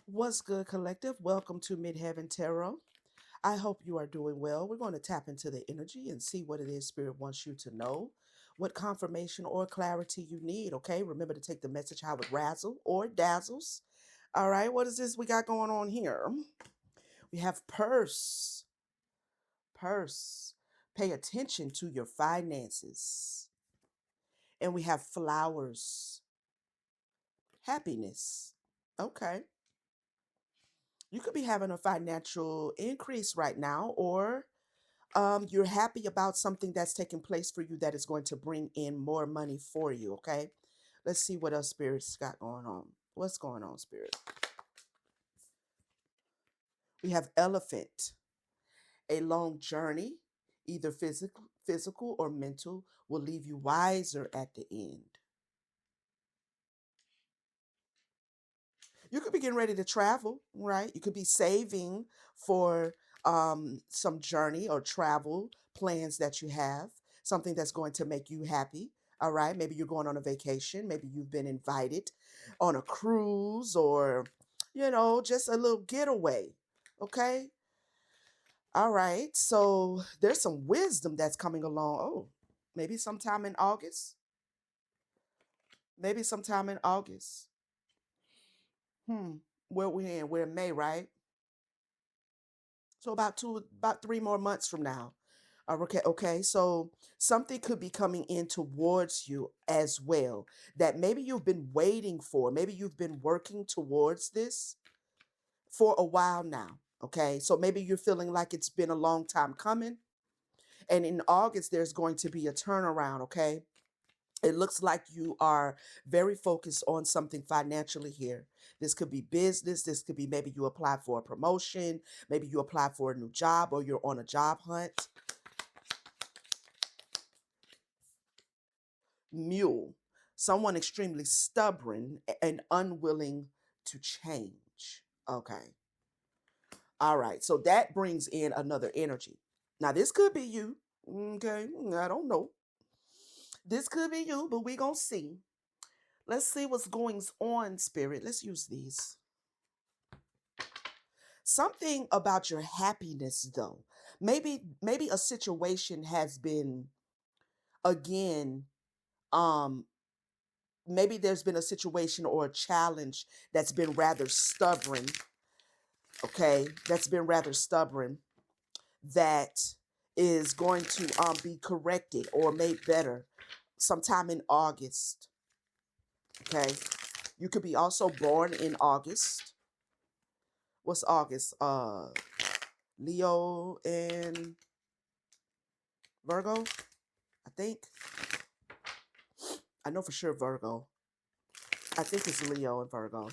What's good, collective? Welcome to Midheaven Tarot. I hope you are doing well. We're going to tap into the energy and see what it is Spirit wants you to know, what confirmation or clarity you need. Okay, remember to take the message how it razzle or dazzles. All right, what is this we got going on here? We have purse. Pay attention to your finances. And we have flowers, happiness. Okay. You could be having a financial increase right now, or you're happy about something that's taking place for you that is going to bring in more money for you. Okay, let's see what else Spirit's got going on. What's going on, Spirit? We have elephant. A long journey, either physical or mental, will leave you wiser at the end. You could be getting ready to travel, right? You could be saving for some journey or travel plans that you have, something that's going to make you happy. All right. Maybe you're going on a vacation. Maybe you've been invited on a cruise or, just a little getaway. Okay. All right. So there's some wisdom that's coming along. Oh, maybe sometime in August. Maybe sometime in August. Where we in? We're in May, right? So about 3 more months from now. Okay. So something could be coming in towards you as well that maybe you've been waiting for. Maybe you've been working towards this for a while now. Okay. So maybe you're feeling like it's been a long time coming. And in August, there's going to be a turnaround. Okay. It looks like you are very focused on something financially here. This could be business. This could be maybe you apply for a promotion. Maybe you apply for a new job or you're on a job hunt. Mule, someone extremely stubborn and unwilling to change. Okay. All right. So that brings in another energy. Now, this could be you. Okay. I don't know. This could be you, but we going to see. Let's see what's going on, Spirit. Let's use these. Something about your happiness, though. Maybe a situation has been again um maybe there's been a situation or a challenge that's been rather stubborn, okay? That's been rather stubborn that is going to be corrected or made better sometime in August, okay? You could be also born in August. What's August? Leo and Virgo, I think. I know for sure Virgo. I think it's Leo and Virgo.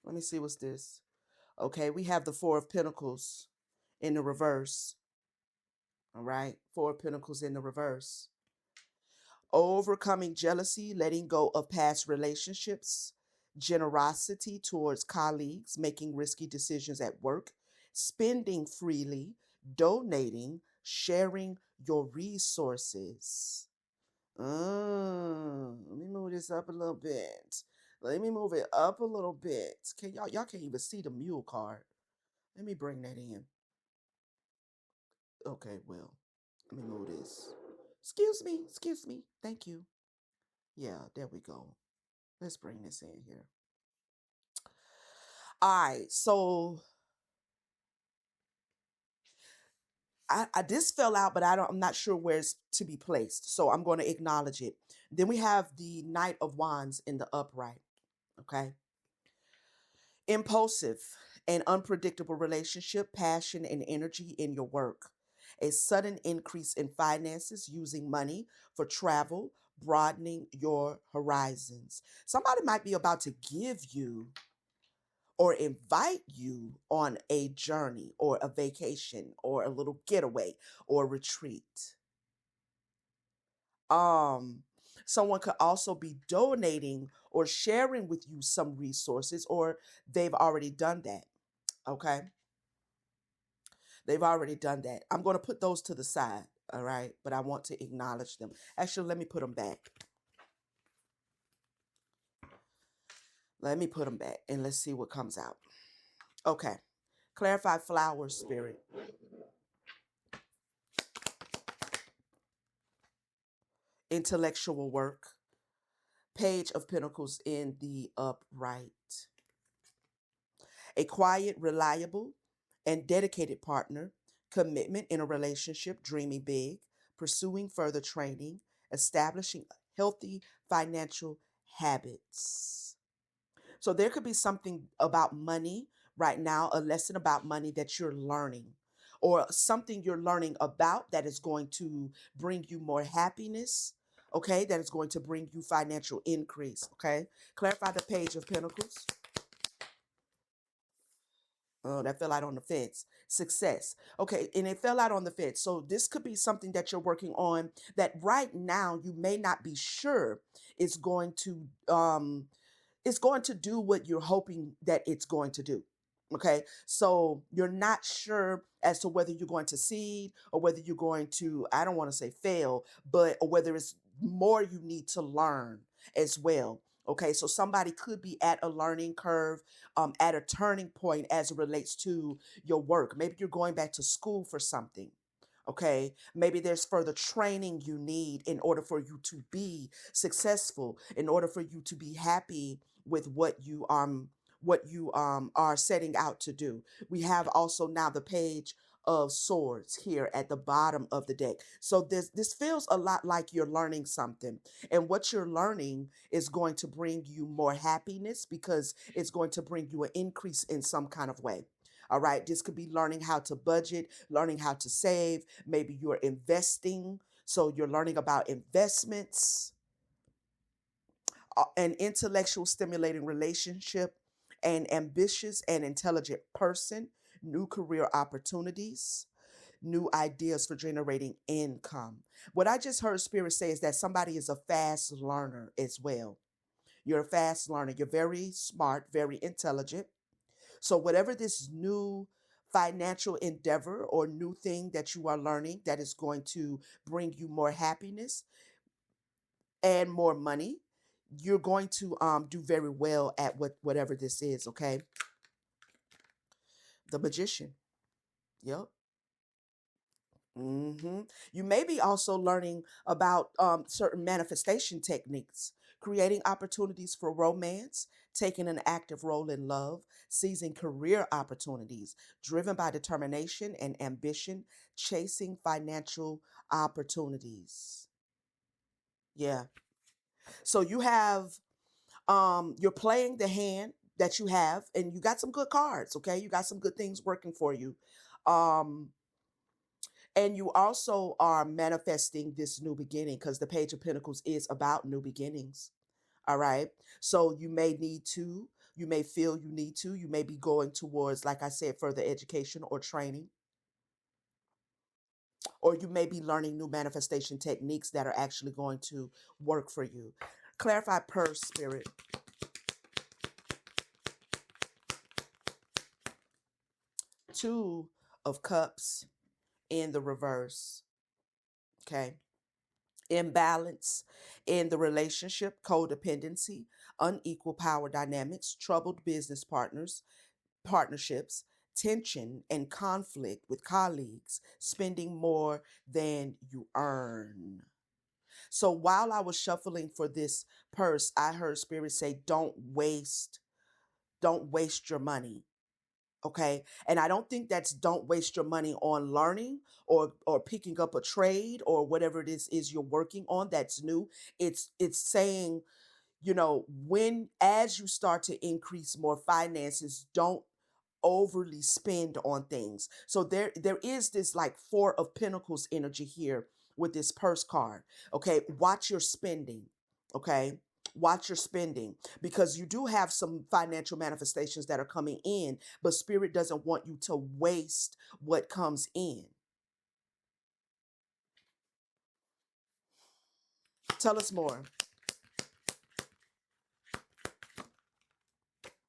Let me see what's this. Okay, we have the Four of Pentacles in the reverse. All right, Four of Pentacles in the reverse. Overcoming jealousy, letting go of past relationships, generosity towards colleagues, making risky decisions at work, spending freely, donating, sharing your resources. Let me move this up a little bit. Let me move it up a little bit. Can y'all can't even see the mule card. Let me bring that in. Okay, well, let me move this. Excuse me. Thank you. Yeah, there we go. Let's bring this in here. All right, so I this fell out, but I'm not sure where it's to be placed. So I'm going to acknowledge it. Then we have the Knight of Wands in the upright. Okay. Impulsive and unpredictable relationship, passion, and energy in your work. A sudden increase in finances using money for travel, broadening your horizons. Somebody might be about to give you or invite you on a journey or a vacation or a little getaway or retreat. Um, Someone could also be donating or sharing with you some resources, or they've already done that. Okay. They've already done that. I'm going to put those to the side. All right. But I want to acknowledge them. Actually, let me put them back. Let me put them back and let's see what comes out. Okay. Clarify flower spirit. Intellectual work. Page of Pentacles in the upright. A quiet, reliable, and dedicated partner. Commitment in a relationship, dreaming big, pursuing further training, establishing healthy financial habits. So there could be something about money right now, a lesson about money that you're learning, or something you're learning about that is going to bring you more happiness, okay? That is going to bring you financial increase, okay? Clarify the Page of Pentacles. Oh, that fell out on the fence. Success. Okay, and it fell out on the fence. So this could be something that you're working on that right now you may not be sure is going to it's going to do what you're hoping that it's going to do. Okay, so you're not sure as to whether you're going to succeed or whether you're going to, I don't want to say fail, but or whether it's more you need to learn as well. Okay, so somebody could be at a learning curve, at a turning point as it relates to your work. Maybe you're going back to school for something. Okay, maybe there's further training you need in order for you to be successful, in order for you to be happy with what you are setting out to do. We have also now the Page of Swords here at the bottom of the deck. So this feels a lot like you're learning something. And what you're learning is going to bring you more happiness because it's going to bring you an increase in some kind of way. All right, this could be learning how to budget, learning how to save. Maybe you're investing, so you're learning about investments. An intellectual stimulating relationship, an ambitious and intelligent person, new career opportunities, new ideas for generating income. What I just heard Spirit say is that somebody is a fast learner as well. You're a fast learner. You're very smart, very intelligent. So, whatever this new financial endeavor or new thing that you are learning that is going to bring you more happiness and more money, you're going to do very well at whatever this is. Okay, the Magician. Yep. You may be also learning about certain manifestation techniques, creating opportunities for romance, taking an active role in love, seizing career opportunities, driven by determination and ambition, chasing financial opportunities. Yeah. So you have you're playing the hand that you have, and you got some good cards. Okay, you got some good things working for you. Um, and you also are manifesting this new beginning because the Page of Pentacles is about new beginnings. All right. So you may feel you need to, you may be going towards, like I said, further education or training, or you may be learning new manifestation techniques that are actually going to work for you. Clarify purse, Spirit. Two of Cups in the reverse. Okay. Imbalance in the relationship, codependency, unequal power dynamics, troubled business partnerships, tension and conflict with colleagues, spending more than you earn. So while I was shuffling for this purse, I heard Spirit say, don't waste your money. Okay, and I don't think that's don't waste your money on learning or picking up a trade or whatever it is you're working on that's new. It's saying, when as you start to increase more finances, don't overly spend on things. So there is this like Four of Pentacles energy here with this purse card. Okay, watch your spending. Okay, watch your spending because you do have some financial manifestations that are coming in, but Spirit doesn't want you to waste what comes in. Tell us more.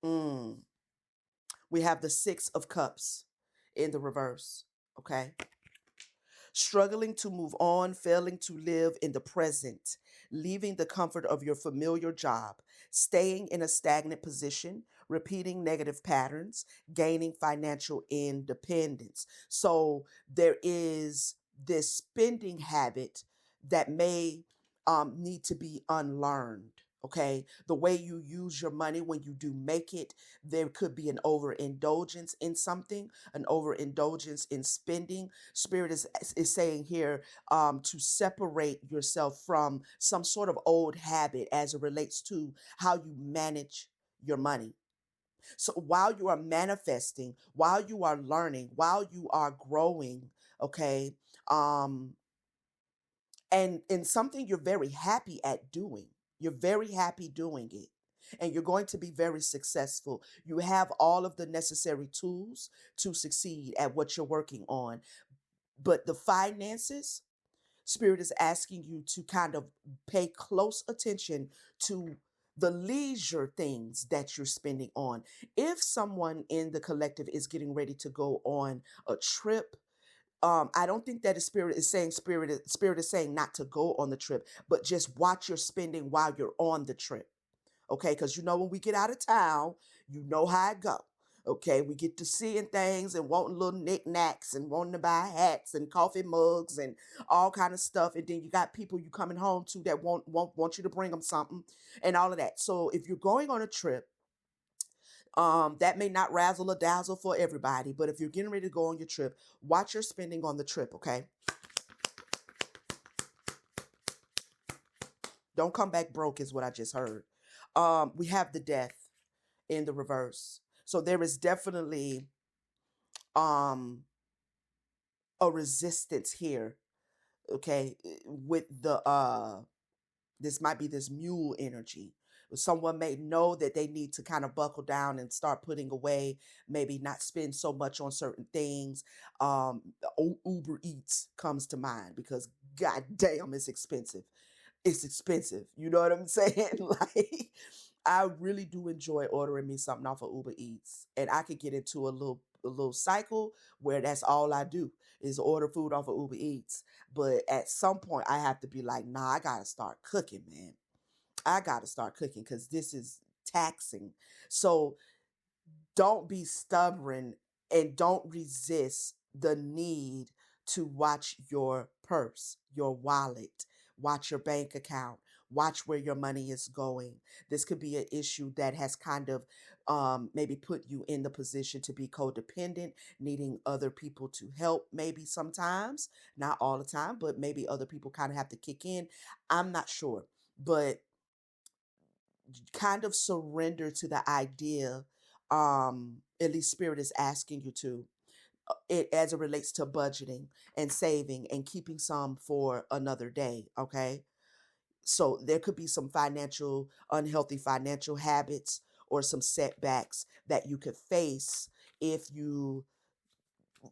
mm. We have the Six of Cups in the reverse. Okay, struggling to move on, failing to live in the present, leaving the comfort of your familiar job, staying in a stagnant position, repeating negative patterns, gaining financial independence. So there is this spending habit that may need to be unlearned. Okay, the way you use your money when you do make it, there could be an overindulgence in something, an overindulgence in spending. Spirit is saying here to separate yourself from some sort of old habit as it relates to how you manage your money. So while you are manifesting, while you are learning, while you are growing, okay, um, and in something you're very happy at doing, you're very happy doing it, and you're going to be very successful. You have all of the necessary tools to succeed at what you're working on. But the finances, Spirit is asking you to kind of pay close attention to the leisure things that you're spending on. If someone in the collective is getting ready to go on a trip, I don't think that the spirit is saying not to go on the trip, but just watch your spending while you're on the trip. Okay, because when we get out of town, you know how it go. Okay, we get to seeing things and wanting little knickknacks and wanting to buy hats and coffee mugs and all kind of stuff. And then you got people you coming home to that want you to bring them something and all of that. So if you're going on a trip, that may not razzle or dazzle for everybody, but if you're getting ready to go on your trip, watch your spending on the trip. Okay, don't come back broke is what I just heard. We have the death in the reverse. So there is definitely um a resistance here, okay, with the this might be this mule energy. Someone may know that they need to kind of buckle down and start putting away, maybe not spend so much on certain things. Uber Eats comes to mind because god damn it's expensive. It's expensive. You know what I'm saying? Like, I really do enjoy ordering me something off of Uber Eats, and I could get into a little cycle where that's all I do is order food off of Uber Eats. But at some point, I have to be like, nah, I gotta start cooking, man. I gotta start cooking because this is taxing. So don't be stubborn and don't resist the need to watch your purse, your wallet, watch your bank account, watch where your money is going. This could be an issue that has kind of maybe put you in the position to be codependent, needing other people to help, maybe sometimes, not all the time, but maybe other people kind of have to kick in. I'm not sure. But kind of surrender to the idea, at least spirit is asking you to, it as it relates to budgeting and saving and keeping some for another day. Okay, so there could be some financial unhealthy financial habits or some setbacks that you could face if you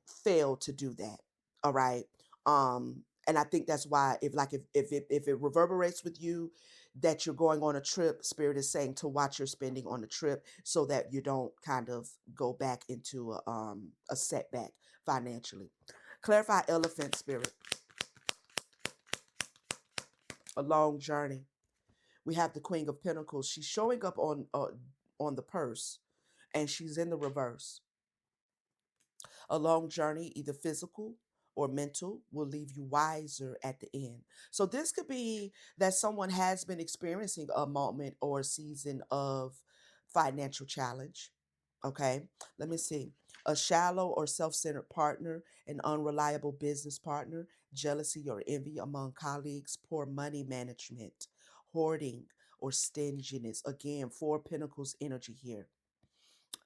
fail to do that. All right. And I think that's why if it reverberates with you that you're going on a trip, spirit is saying to watch your spending on the trip so that you don't kind of go back into a setback financially. Clarify elephant spirit, a long journey. We have the Queen of Pentacles. She's showing up on the purse, and she's in the reverse. A long journey, either physical or mental, will leave you wiser at the end. So, this could be that someone has been experiencing a moment or a season of financial challenge. Okay, let me see. A shallow or self centered partner, an unreliable business partner, jealousy or envy among colleagues, poor money management, hoarding or stinginess. Again, Four Pentacles energy here.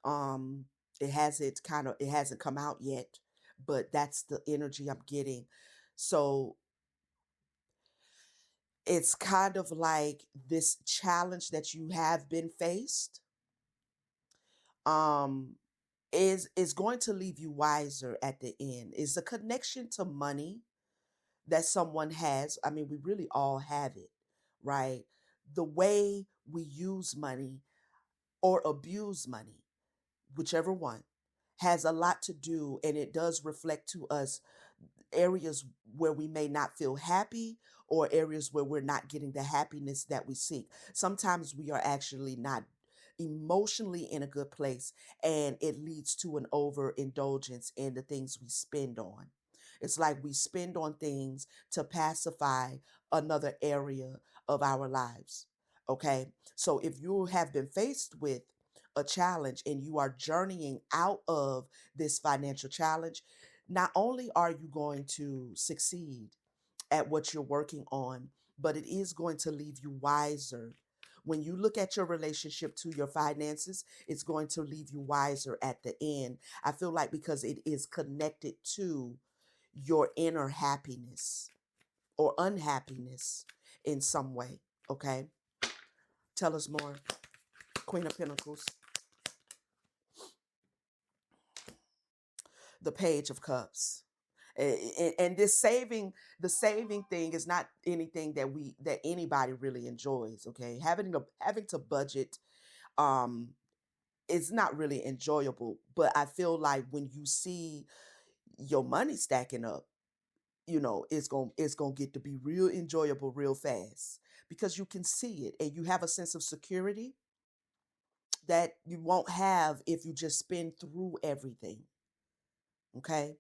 um it hasn't come out yet, but that's the energy I'm getting. So it's kind of like this challenge that you have been faced um is going to leave you wiser at the end. Is a connection to money that someone has. I mean, we really all have it, right? The way we use money or abuse money, whichever one, has a lot to do, and it does reflect to us areas where we may not feel happy or areas where we're not getting the happiness that we seek. Sometimes we are actually not emotionally in a good place, and it leads to an overindulgence in the things we spend on. It's like we spend on things to pacify another area of our lives. Okay. So if you have been faced with a challenge and you are journeying out of this financial challenge, not only are you going to succeed at what you're working on, but it is going to leave you wiser. When you look at your relationship to your finances, it's going to leave you wiser at the end. I feel like because it is connected to your inner happiness or unhappiness in some way. Okay. Tell us more. Queen of Pentacles, the Page of Cups. And this the saving thing is not anything that anybody really enjoys. Okay. Having to budget um is not really enjoyable. But I feel like when you see your money stacking up, it's gonna get to be real enjoyable real fast, because you can see it and you have a sense of security that you won't have if you just spin through everything. Okay.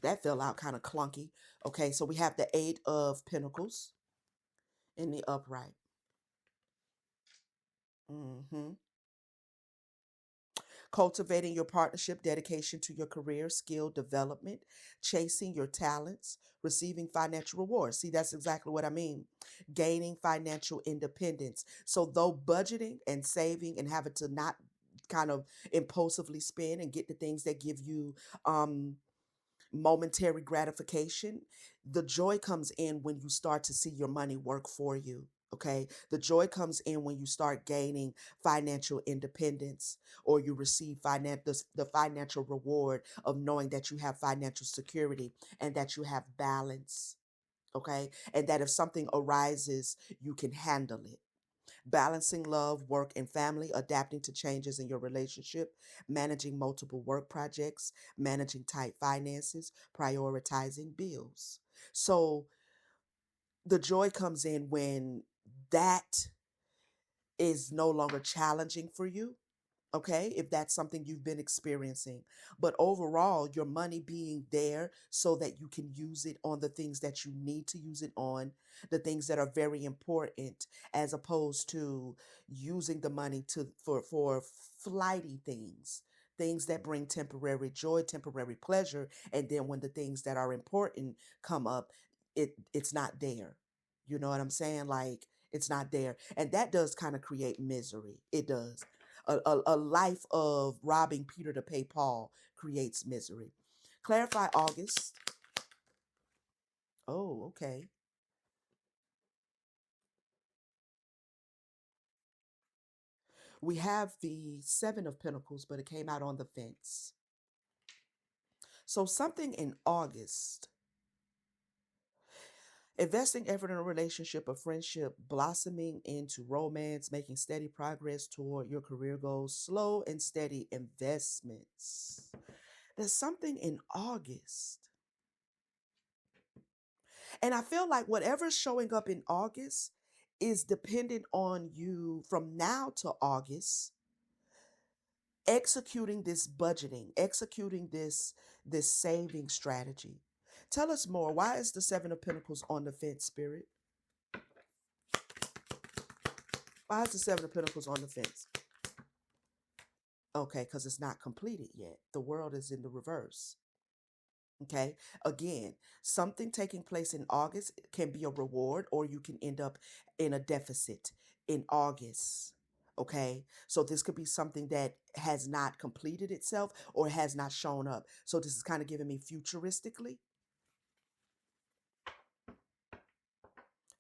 That fell out kind of clunky. Okay, so we have the Eight of Pentacles in the upright. hmm Cultivating your partnership, dedication to your career, skill development, chasing your talents, receiving financial rewards. See, that's exactly what I mean. Gaining financial independence. So, though budgeting and saving and having to not kind of impulsively spend and get the things that give you um momentary gratification, the joy comes in when you start to see your money work for you. Okay. The joy comes in when you start gaining financial independence, or you receive the financial reward of knowing that you have financial security and that you have balance. Okay. And that if something arises, you can handle it. Balancing love, work, and family, adapting to changes in your relationship, managing multiple work projects, managing tight finances, prioritizing bills. So the joy comes in when that is no longer challenging for you. Okay, if that's something you've been experiencing. But overall, your money being there so that you can use it on the things that you need to use it on, the things that are very important, as opposed to using the money for flighty things, things that bring temporary joy, temporary pleasure, and then when the things that are important come up, it's not there. You know what I'm saying? Like, it's not there, and that does kind of create misery. It does. A life of robbing Peter to pay Paul creates misery. Clarify August. Oh, okay. We have the Seven of Pentacles, but it came out on the fence. So something in August, investing effort in a relationship or friendship, blossoming into romance, making steady progress toward your career goals, slow and steady investments. There's something in August. And I feel like whatever's showing up in August is dependent on you from now to August executing this budgeting, executing this saving strategy. Tell us more. Why is the Seven of Pentacles on the fence, Spirit? Why is the Seven of Pentacles on the fence? Okay, because it's not completed yet. The world is in the reverse. Okay. Again, something taking place in August can be a reward, or you can end up in a deficit in August. Okay. So this could be something that has not completed itself or has not shown up. So this is kind of giving me futuristically,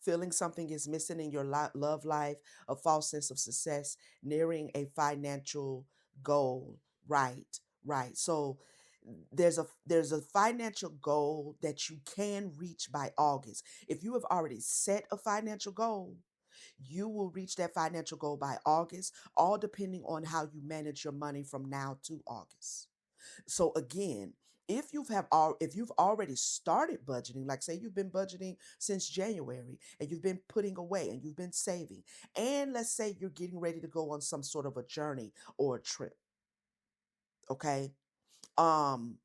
feeling something is missing in your love life, a false sense of success, nearing a financial goal. Right. Right. So there's a financial goal that you can reach by August. If you have already set a financial goal, you will reach that financial goal by August, all depending on how you manage your money from now to August. So again, if you've already started budgeting, like say you've been budgeting since January and you've been putting away and you've been saving, and let's say you're getting ready to go on some sort of a journey or a trip, okay? Um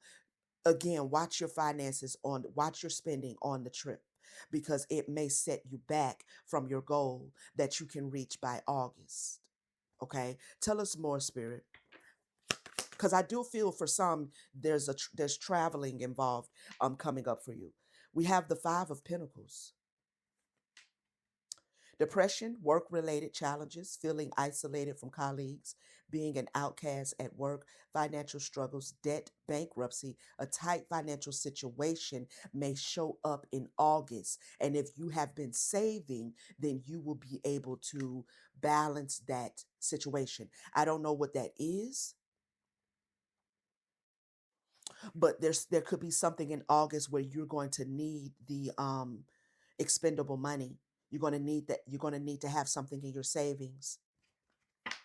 Again, watch your spending on the trip, because it may set you back from your goal that you can reach by August. Okay? Tell us more, Spirit, because I do feel for some there's traveling involved coming up for you. We have the 5 of Pentacles. Depression, work related challenges, feeling isolated from colleagues, being an outcast at work, financial struggles, debt, bankruptcy, a tight financial situation may show up in August. And if you have been saving, then you will be able to balance that situation. I don't know what that is, but there could be something in August where you're going to need the expendable money. You're going to need to have something in your savings.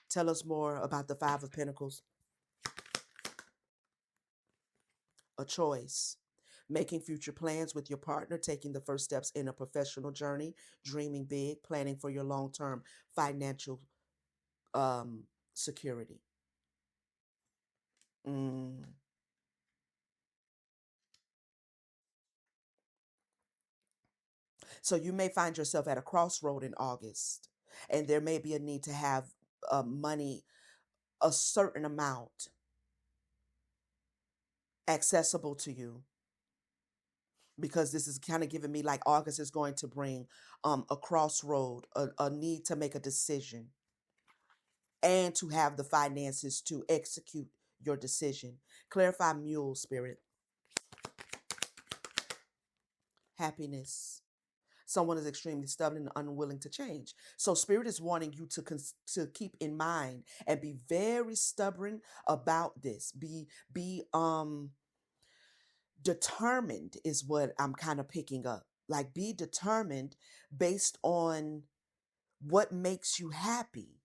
Tell us more about the 5 of Pentacles. A choice. Making future plans with your partner, taking the first steps in a professional journey, dreaming big, planning for your long-term financial um security. Mm. So you may find yourself at a crossroad in August, and there may be a need to have money, a certain amount accessible to you, because this is kind of giving me like August is going to bring a crossroad, a need to make a decision and to have the finances to execute your decision. Clarify mule, Spirit. Happiness. Someone is extremely stubborn and unwilling to change. So Spirit is wanting you to keep in mind and be very stubborn about this. Be determined is what I'm kind of picking up. Like be determined based on what makes you happy.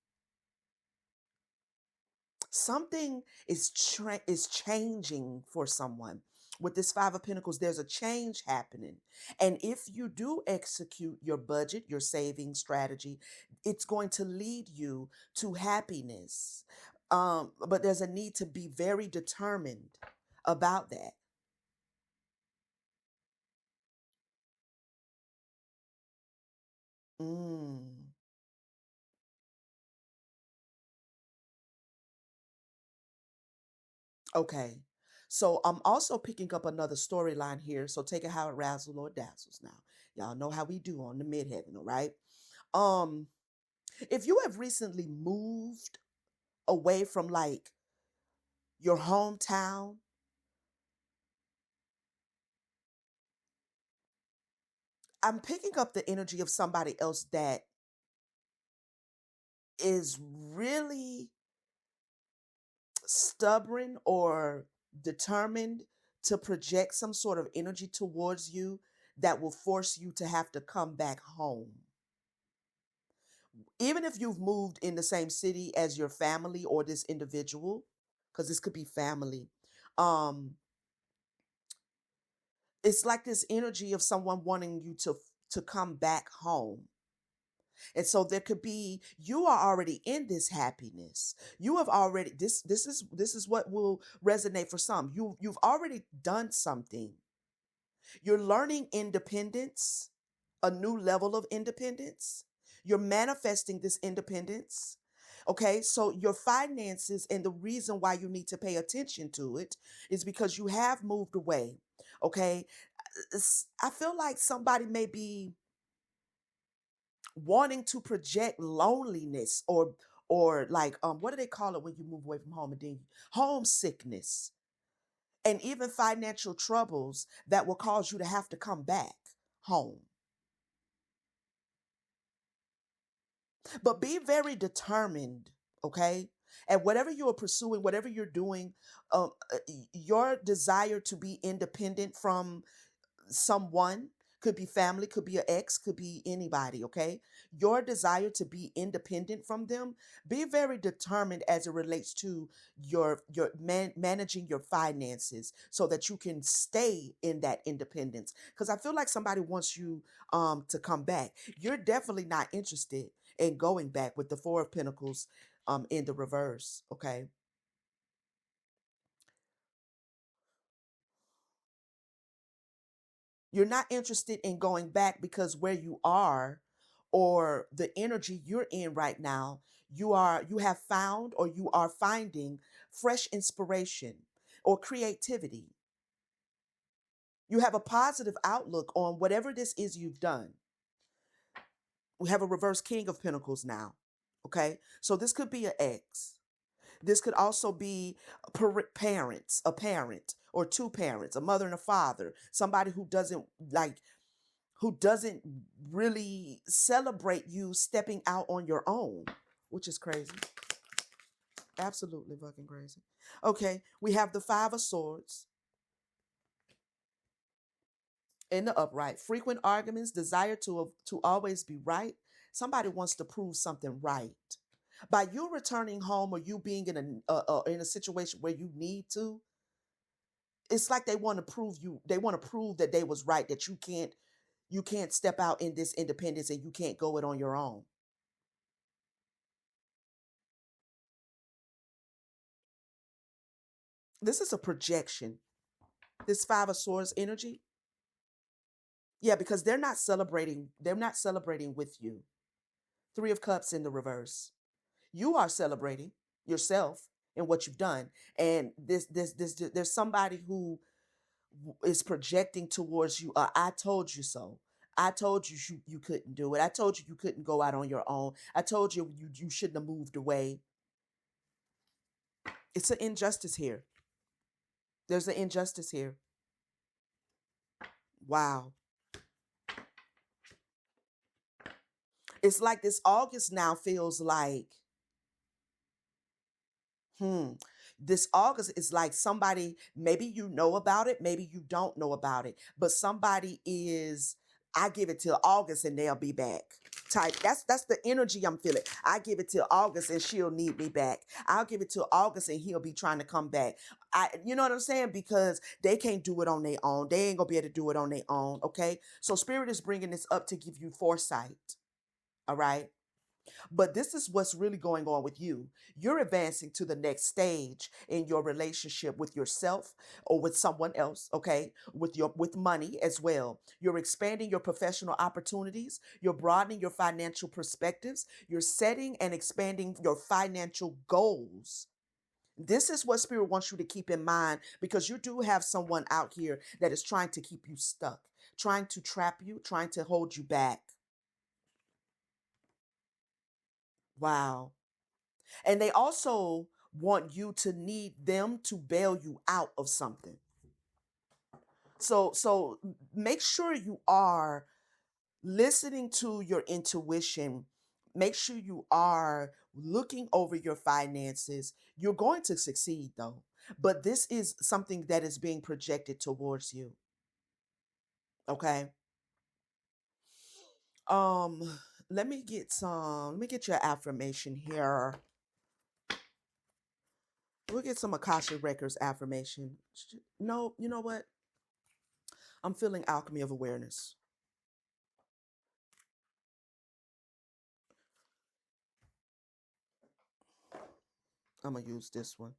Something is changing for someone. With this 5 of Pentacles, there's a change happening. And if you do execute your budget, your saving strategy, it's going to lead you to happiness. But there's a need to be very determined about that. Mm. Okay. So I'm also picking up another storyline here. So take it how it razzles or dazzles now. Y'all know how we do on the midheaven, all right? Um, if you have recently moved away from like your hometown, I'm picking up the energy of somebody else that is really stubborn or determined to project some sort of energy towards you that will force you to have to come back home. Even if you've moved in the same city as your family or this individual, because this could be family, um, it's like this energy of someone wanting you to come back home. And so there could be, you are already in this happiness. You have already, this is what will resonate for some. You've already done something. You're learning independence, a new level of independence. You're manifesting this independence. Okay, so your finances, and the reason why you need to pay attention to it is because you have moved away. Okay, I feel like somebody may be wanting to project loneliness, or like what do they call it when you move away from home, and then homesickness, and even financial troubles that will cause you to have to come back home. But be very determined, okay? And whatever you are pursuing, whatever you're doing, your desire to be independent from someone, Could be family, could be an ex, could be anybody, okay? Your desire to be independent from them, be very determined as it relates to managing your finances so that you can stay in that independence. Because I feel like somebody wants you to come back. You're definitely not interested in going back with the Four of Pentacles in the reverse, okay? You're not interested in going back because where you are or the energy you're in right now, you have found or you are finding fresh inspiration or creativity. You have a positive outlook on whatever this is you've done. We have a reverse King of Pentacles now. Okay? So this could be an ex. This could also be parents, a parent or two parents, a mother and a father, somebody who doesn't really celebrate you stepping out on your own, which is crazy. Absolutely fucking crazy. Okay, we have the Five of Swords in the upright. Frequent arguments, desire to always be right. Somebody wants to prove something right. By you returning home or you being in a situation where you need to, it's like they want to prove you. They want to prove that they was right. That you can't step out in this independence and you can't go it on your own. This is a projection. This Five of Swords energy. Yeah, because they're not celebrating. They're not celebrating with you. Three of Cups in the reverse. You are celebrating yourself and what you've done. And there's somebody who is projecting towards you. I told you so. I told you, you couldn't do it. I told you couldn't go out on your own. I told you shouldn't have moved away. It's an injustice here. There's an injustice here. Wow. It's like this August now feels like, hmm, this August is like somebody, maybe you know about it, maybe you don't know about it, but somebody is, I give it till August and they'll be back. Type. That's the energy I'm feeling. I give it till August and she'll need me back. I'll give it till August and he'll be trying to come back. You know what I'm saying? Because they can't do it on their own. They ain't gonna be able to do it on their own. Okay. So Spirit is bringing this up to give you foresight. All right. But this is what's really going on with you. You're advancing to the next stage in your relationship with yourself or with someone else, okay? With money as well. You're expanding your professional opportunities, you're broadening your financial perspectives, you're setting and expanding your financial goals. This is what Spirit wants you to keep in mind because you do have someone out here that is trying to keep you stuck, trying to trap you, trying to hold you back. Wow. And they also want you to need them to bail you out of something. So make sure you are listening to your intuition. Make sure you are looking over your finances. You're going to succeed though. But this is something that is being projected towards you. Okay? Um let me get your affirmation here. We'll get some Akasha Records affirmation. No, you know what? I'm feeling alchemy of awareness. I'm going to use this one.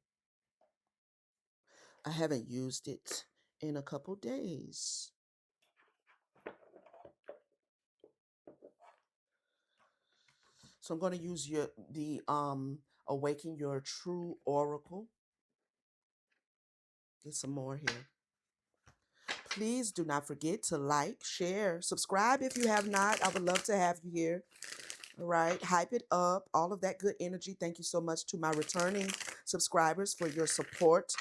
I haven't used it in a couple days. So I'm going to use the Awaken Your True Oracle. Get some more here. Please do not forget to like, share, subscribe if you have not. I would love to have you here. All right. Hype it up. All of that good energy. Thank you so much to my returning subscribers for your support.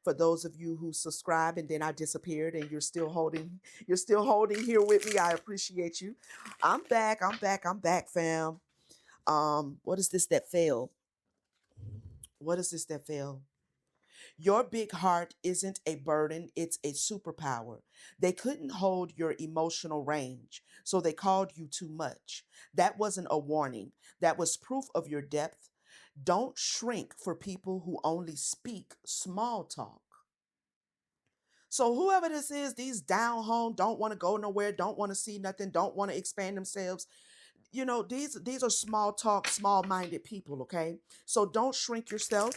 For those of you who subscribe and then I disappeared and you're still holding here with me. I appreciate you. I'm back, fam. What is this that failed? What is this that failed? Your big heart isn't a burden, it's a superpower. They couldn't hold your emotional range, so they called you too much. That wasn't a warning, that was proof of your depth. Don't shrink for people who only speak small talk. So whoever this is, these down home, don't want to go nowhere, don't want to see nothing, don't want to expand themselves. These are small talk, small minded people. Okay, so don't shrink yourself.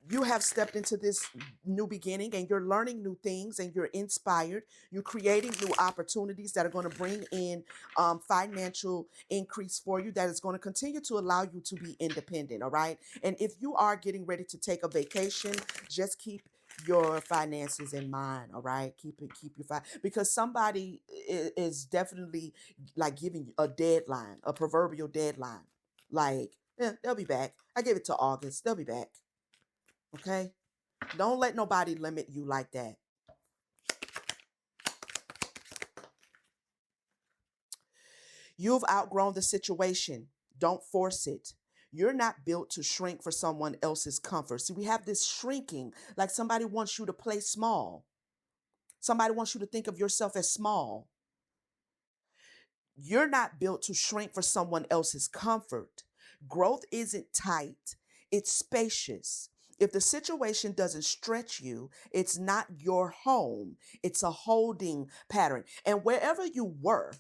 You have stepped into this new beginning and you're learning new things and you're inspired. You're creating new opportunities that are going to bring in financial increase for you, that is going to continue to allow you to be independent. All right. And if you are getting ready to take a vacation, just keep your finances in mind. All right. Keep your because somebody is definitely like giving you a deadline, a proverbial deadline. Like, they'll be back. I gave it to August. They'll be back. Okay? Don't let nobody limit you like that. You've outgrown the situation. Don't force it. You're not built to shrink for someone else's comfort. See, we have this shrinking, like somebody wants you to play small. Somebody wants you to think of yourself as small. You're not built to shrink for someone else's comfort. Growth isn't tight, it's spacious. If the situation doesn't stretch you, it's not your home, it's a holding pattern. And wherever you were,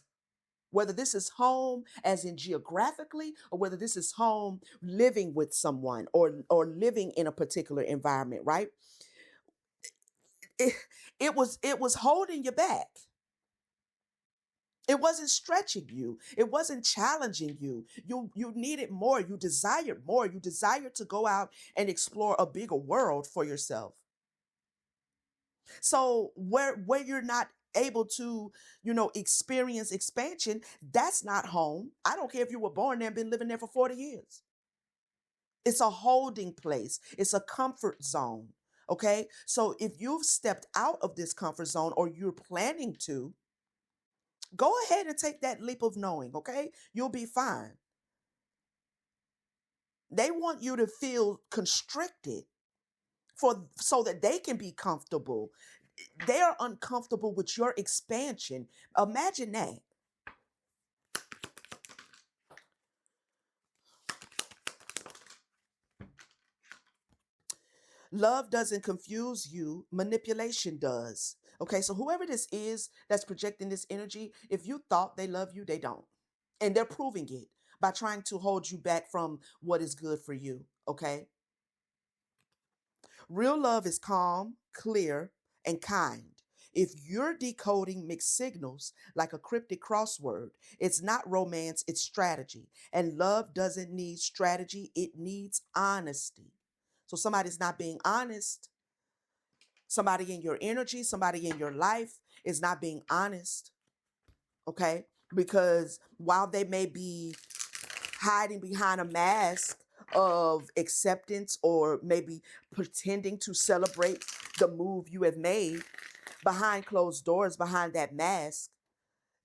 whether this is home as in geographically, or whether this is home living with someone, or living in a particular environment, right? It, it was holding you back. It wasn't stretching you. It wasn't challenging you. You needed more. You desired more. You desired to go out and explore a bigger world for yourself. So where you're not able to, experience expansion, that's not home. I don't care if you were born there and been living there for 40 years. It's a holding place. It's a comfort zone. Okay? So if you've stepped out of this comfort zone, or you're planning to, go ahead and take that leap of knowing, okay? You'll be fine. They want you to feel constricted so that they can be comfortable. They are uncomfortable with your expansion. Imagine that. Love doesn't confuse you, manipulation does. Okay, so whoever this is that's projecting this energy, if you thought they love you, they don't. And they're proving it by trying to hold you back from what is good for you. Okay. Real love is calm, clear, and kind. If you're decoding mixed signals like a cryptic crossword, it's not romance, it's strategy. And love doesn't need strategy, it needs honesty. So somebody's not being honest. Somebody in your energy, somebody in your life is not being honest. Okay? Because while they may be hiding behind a mask of acceptance, or maybe pretending to celebrate the move you have made, behind closed doors, behind that mask,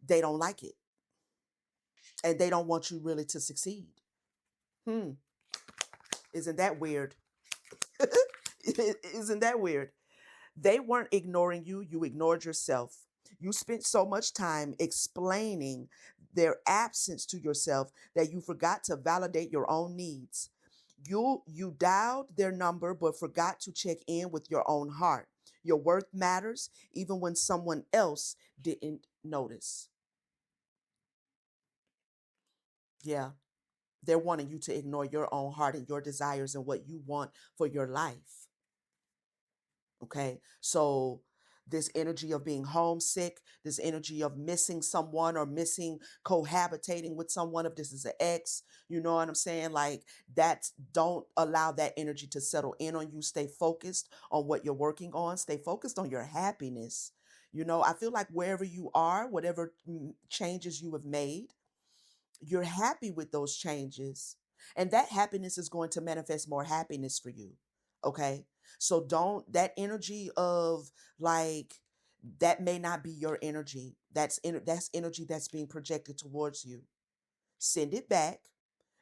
they don't like it. And they don't want you really to succeed. Hmm. Isn't that weird? Isn't that weird? They weren't ignoring you, you ignored yourself. You spent so much time explaining their absence to yourself that you forgot to validate your own needs. You dialed their number but forgot to check in with your own heart. Your worth matters even when someone else didn't notice. Yeah, they're wanting you to ignore your own heart and your desires and what you want for your life. Okay. So this energy of being homesick, this energy of missing someone, or missing cohabitating with someone, if this is an ex, you know what I'm saying? Like that, don't allow that energy to settle in on you. Stay focused on what you're working on. Stay focused on your happiness. I feel like wherever you are, whatever changes you have made, you're happy with those changes. And that happiness is going to manifest more happiness for you. Okay. So don't, that energy of like, that may not be your energy. That's energy that's being projected towards you. Send it back.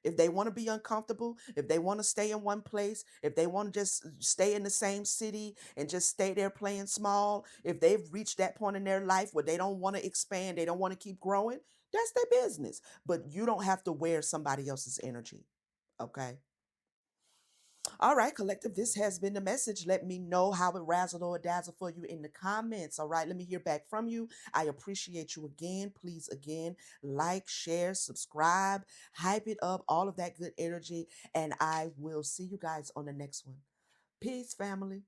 If they want to be uncomfortable, if they want to stay in one place, if they want to just stay in the same city and just stay there playing small, if they've reached that point in their life where they don't want to expand, they don't want to keep growing, that's their business. But you don't have to wear somebody else's energy. Okay. All right, collective, this has been the message. Let me know how it razzled or dazzled for you in the comments. All right, let me hear back from you. I appreciate you again. Please, again, like, share, subscribe, hype it up, all of that good energy. And I will see you guys on the next one. Peace, family.